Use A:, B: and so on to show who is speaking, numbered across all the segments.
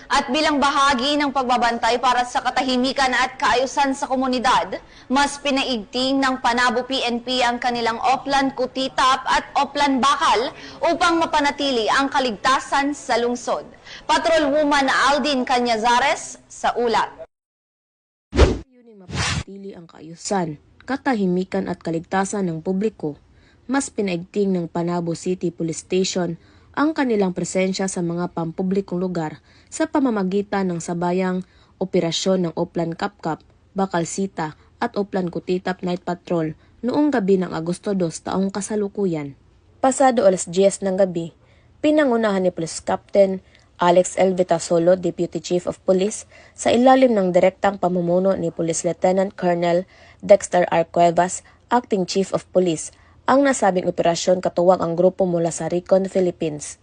A: At bilang bahagi ng pagbabantay para sa katahimikan at kaayusan sa komunidad, mas pinaigting ng Panabo PNP ang kanilang Oplan Kutitap at Oplan Bakal upang mapanatili ang kaligtasan sa lungsod. Patrolwoman Aldin Cañazares sa ulat.
B: Layuning mapanatili ang kaayusan, katahimikan at kaligtasan ng publiko, mas pinaigting ng Panabo City Police Station ang kanilang presensya sa mga pampublikong lugar sa pamamagitan ng sabayang operasyon ng Oplan Kapkap, Bakalsita at Oplan Kutitap Night Patrol noong gabi ng Agosto 2 taong kasalukuyan. Pasado alas 10 ng gabi, pinangunahan ni Police Captain Alex L. Vitasolo, Deputy Chief of Police, sa ilalim ng direktang pamumuno ni Police Lieutenant Colonel Dexter R. Cuevas, Acting Chief of Police, ang nasabing operasyon katuwang ang grupo mula sa Recon, Philippines.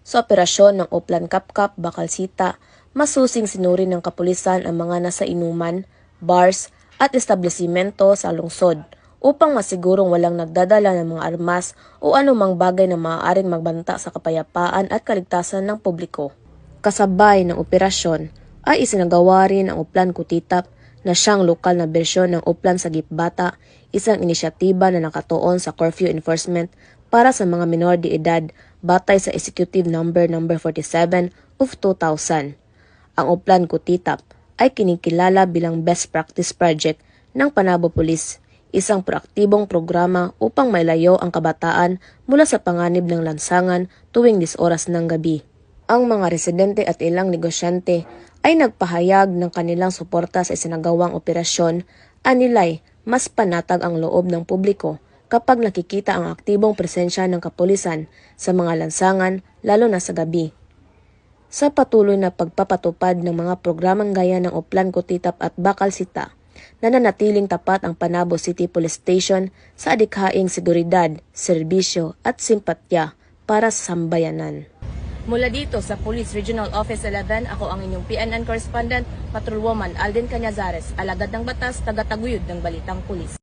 B: Sa operasyon ng Oplan Kapkap, Bakalsita, masusing sinuri ng kapulisan ang mga nasa inuman, bars at establisimento sa lungsod upang masigurong walang nagdadala ng mga armas o anumang bagay na maaaring magbanta sa kapayapaan at kaligtasan ng publiko. Kasabay ng operasyon ay isinagawa rin ang Oplan Kutitap na siyang lokal na bersyon ng Oplan Sagip Bata, isang inisyatiba na nakatuon sa curfew enforcement para sa mga menor de edad batay sa Executive Number 47 of 2000. Ang Oplan Kutitap ay kinikilala bilang Best Practice Project ng Panabo Police, isang proaktibong programa upang mailayo ang kabataan mula sa panganib ng lansangan tuwing 10 oras ng gabi. Ang mga residente at ilang negosyante ay nagpahayag ng kanilang suporta sa isinagawang operasyon, anilay mas panatag ang loob ng publiko kapag nakikita ang aktibong presensya ng kapulisan sa mga lansangan, lalo na sa gabi. Sa patuloy na pagpapatupad ng mga programang gaya ng Oplan Kutitap at Bakalsita, nananatiling tapat ang Panabo City Police Station sa adikhaing seguridad, serbisyo at simpatya para sa sambayanan. Mula dito sa Police Regional Office 11, ako ang inyong PNN correspondent, Patrolwoman Aldin Cañazares, alagad ng batas, tagataguyod ng Balitang Pulis.